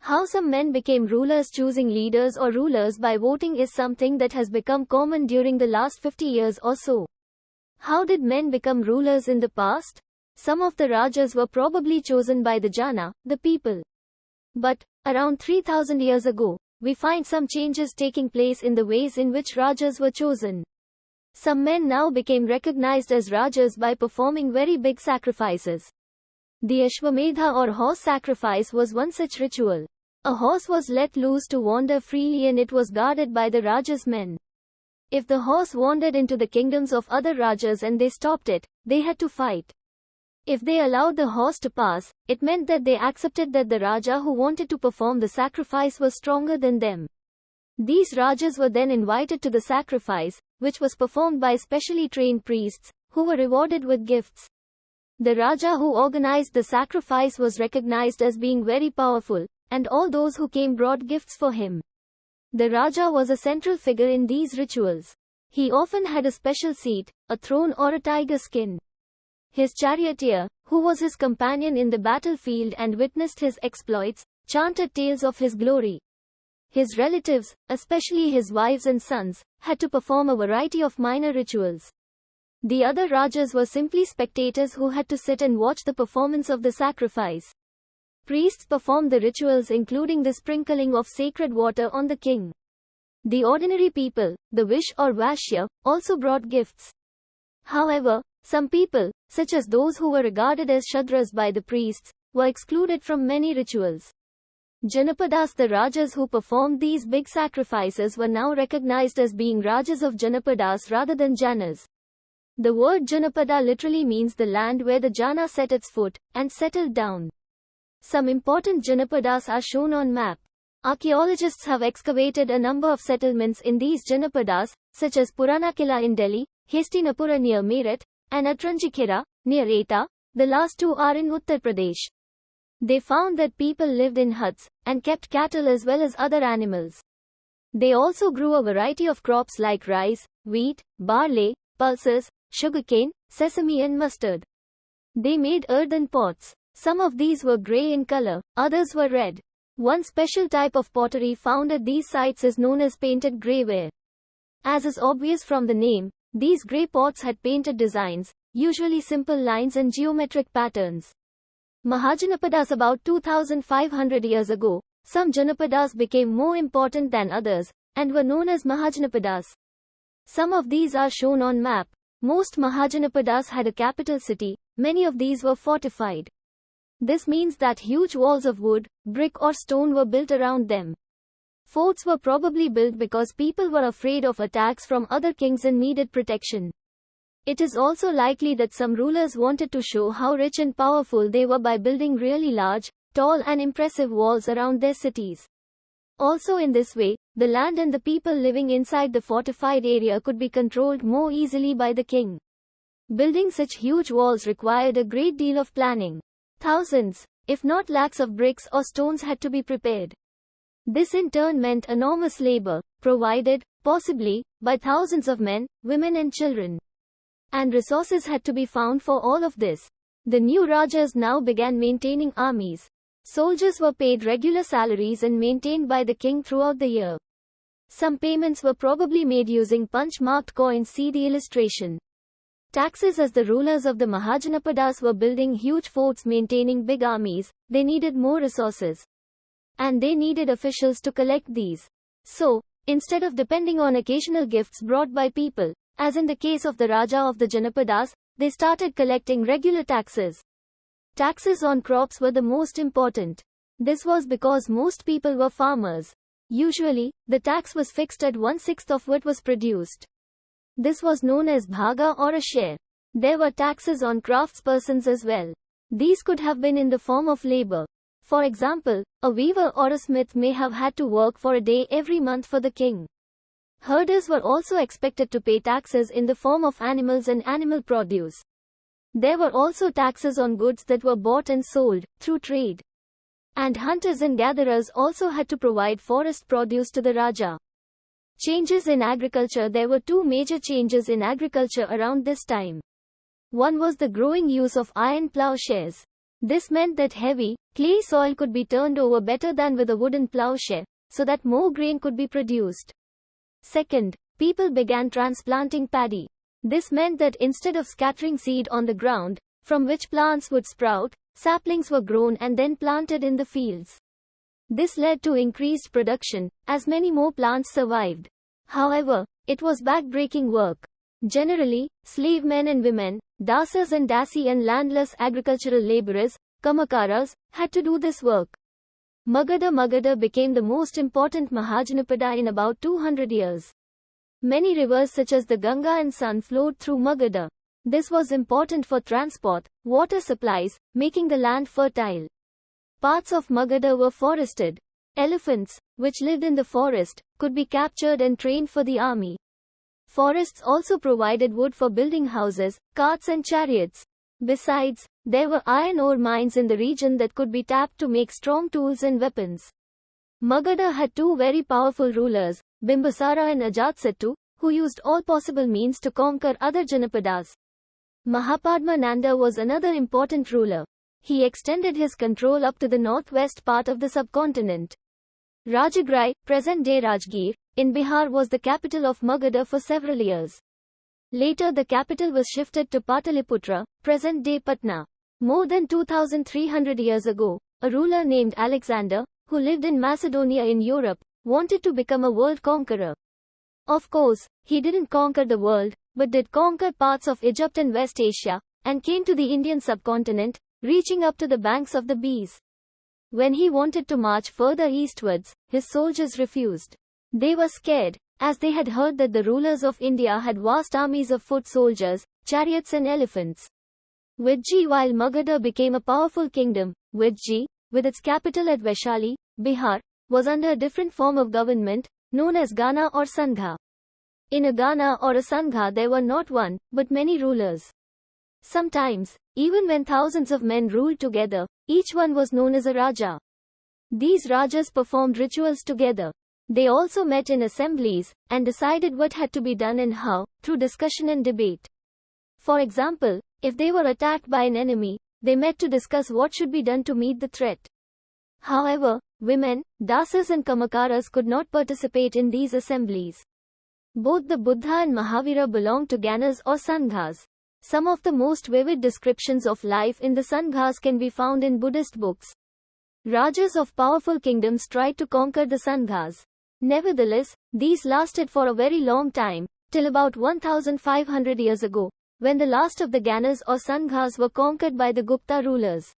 How some men became rulers. Choosing leaders or rulers by voting is something that has become common during the last 50 years or so. How did men become rulers in the past? Some of the Rajas were probably chosen by the Jana, the people. But, around 3000 years ago, we find some changes taking place in the ways in which Rajas were chosen. Some men now became recognized as Rajas by performing very big sacrifices. The Ashwamedha or horse sacrifice was one such ritual. A horse was let loose to wander freely and it was guarded by the Raja's men. If the horse wandered into the kingdoms of other Rajas and they stopped it, they had to fight. If they allowed the horse to pass, it meant that they accepted that the Raja who wanted to perform the sacrifice was stronger than them. These Rajas were then invited to the sacrifice, which was performed by specially trained priests, who were rewarded with gifts. The Raja who organized the sacrifice was recognized as being very powerful, and all those who came brought gifts for him. The Raja was a central figure in these rituals. He often had a special seat, a throne or a tiger skin. His charioteer, who was his companion in the battlefield and witnessed his exploits, chanted tales of his glory. His relatives, especially his wives and sons, had to perform a variety of minor rituals. The other Rajas were simply spectators who had to sit and watch the performance of the sacrifice. Priests performed the rituals including the sprinkling of sacred water on the king. The ordinary people, the Vish or Vashya, also brought gifts. However, some people, such as those who were regarded as Shudras by the priests, were excluded from many rituals. Janapadas, the Rajas who performed these big sacrifices, were now recognized as being Rajas of Janapadas rather than Janas. The word Janapada literally means the land where the Jana set its foot and settled down. Some important Janapadas are shown on map. Archaeologists have excavated a number of settlements in these Janapadas, such as Puranakila in Delhi, Hastinapura near Meerut, and Atranjikhera, near Etah. The last two are in Uttar Pradesh. They found that people lived in huts, and kept cattle as well as other animals. They also grew a variety of crops like rice, wheat, barley, pulses, sugarcane, sesame and mustard. They made earthen pots. Some of these were grey in color, others were red. One special type of pottery found at these sites is known as painted greyware. As is obvious from the name, these grey pots had painted designs, usually simple lines and geometric patterns. Mahajanapadas about 2500 years ago, some Janapadas became more important than others, and were known as Mahajanapadas. Some of these are shown on map. Most Mahajanapadas had a capital city, many of these were fortified. This means that huge walls of wood, brick or stone were built around them. Forts were probably built because people were afraid of attacks from other kings and needed protection. It is also likely that some rulers wanted to show how rich and powerful they were by building really large, tall and impressive walls around their cities. Also in this way, the land and the people living inside the fortified area could be controlled more easily by the king. Building such huge walls required a great deal of planning. Thousands, if not lakhs of bricks or stones had to be prepared. This in turn meant enormous labor, provided, possibly, by thousands of men, women and children. And resources had to be found for all of this. The new Rajas now began maintaining armies. Soldiers were paid regular salaries and maintained by the king throughout the year. Some payments were probably made using punch-marked coins. See the illustration. Taxes. As the rulers of the Mahajanapadas were building huge forts, maintaining big armies, they needed more resources. And they needed officials to collect these. So, instead of depending on occasional gifts brought by people, as in the case of the Raja of the Janapadas, they started collecting regular taxes. Taxes on crops were the most important. This was because most people were farmers. Usually, the tax was fixed at 1/6 of what was produced. This was known as bhaga or a share. There were taxes on craftspersons as well. These could have been in the form of labor. For example, a weaver or a smith may have had to work for a day every month for the king. Herders were also expected to pay taxes in the form of animals and animal produce. There were also taxes on goods that were bought and sold, through trade. And hunters and gatherers also had to provide forest produce to the Raja. Changes in agriculture. There were two major changes in agriculture around this time. One was the growing use of iron plowshares. This meant that heavy, Clay soil could be turned over better than with a wooden plowshare, so that more grain could be produced. Second, people began transplanting paddy. This meant that instead of scattering seed on the ground, from which plants would sprout, saplings were grown and then planted in the fields. This led to increased production, as many more plants survived. However, it was back-breaking work. Generally, slave men and women, dasas and dasi and landless agricultural laborers, kamakaras, had to do this work. Magadha became the most important Mahajanapada in about 200 years. Many rivers such as the Ganga and Sun flowed through Magadha. This was important for transport, water supplies, making the land fertile. Parts of Magadha were forested. Elephants, which lived in the forest, could be captured and trained for the army. Forests also provided wood for building houses, carts and chariots. Besides, there were iron ore mines in the region that could be tapped to make strong tools and weapons. Magadha had two very powerful rulers, Bimbisara and Ajatasattu, who used all possible means to conquer other Janapadas. Mahapadmananda was another important ruler. He extended his control up to the northwest part of the subcontinent. Rajagrai, present-day Rajgir, in Bihar was the capital of Magadha for several years. Later the capital was shifted to Pataliputra, present-day Patna. More than 2,300 years ago, a ruler named Alexander, who lived in Macedonia in Europe, wanted to become a world conqueror. Of course, he didn't conquer the world, but did conquer parts of Egypt and West Asia, and came to the Indian subcontinent, reaching up to the banks of the Beas. When he wanted to march further eastwards, his soldiers refused. They were scared, as they had heard that the rulers of India had vast armies of foot soldiers, chariots and elephants. Vajji. While Magadha became a powerful kingdom, Vajji, with its capital at Vaishali, Bihar, was under a different form of government, known as Gana or Sangha. In a Gana or a Sangha there were not one, but many rulers. Sometimes, even when thousands of men ruled together, each one was known as a Raja. These Rajas performed rituals together. They also met in assemblies, and decided what had to be done and how, through discussion and debate. For example, if they were attacked by an enemy, they met to discuss what should be done to meet the threat. However, women, dasas and kamakaras could not participate in these assemblies. Both the Buddha and Mahavira belonged to Ganas or Sanghas. Some of the most vivid descriptions of life in the Sanghas can be found in Buddhist books. Rajas of powerful kingdoms tried to conquer the Sanghas. Nevertheless, these lasted for a very long time, till about 1,500 years ago, when the last of the Ganas or Sanghas were conquered by the Gupta rulers.